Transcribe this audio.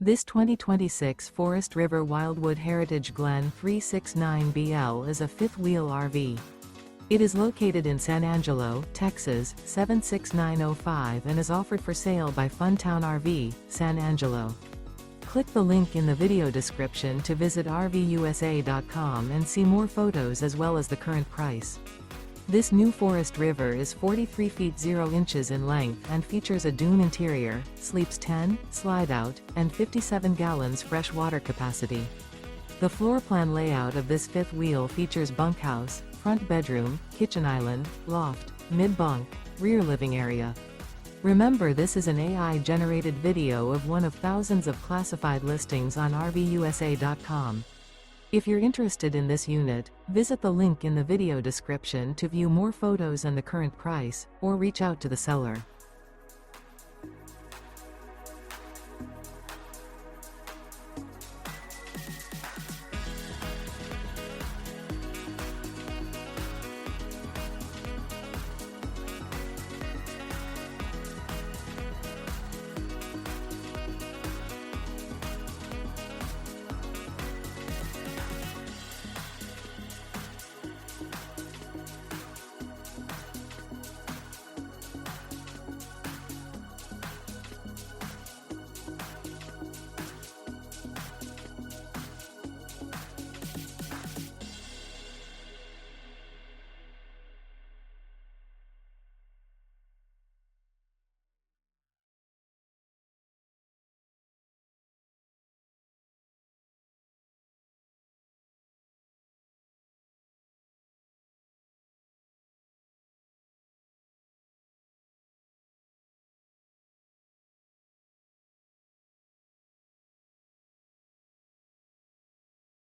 This 2026 Forest River Wildwood Heritage Glen 369BL is a fifth-wheel RV. It is located in San Angelo, Texas, 76905 and is offered for sale by Funtown RV, San Angelo. Click the link in the video description to visit RVUSA.com and see more photos as well as the current price. This new Forest River is 43 feet 0 inches in length and features a DUNE interior, sleeps 10, Slideout, and 57 gallons fresh water capacity. The floor plan layout of this fifth wheel features bunkhouse, front bedroom, kitchen island, loft, mid-bunk, rear living area. Remember, this is an AI-generated video of one of thousands of classified listings on RVUSA.com. If you're interested in this unit, visit the link in the video description to view more photos and the current price, or reach out to the seller.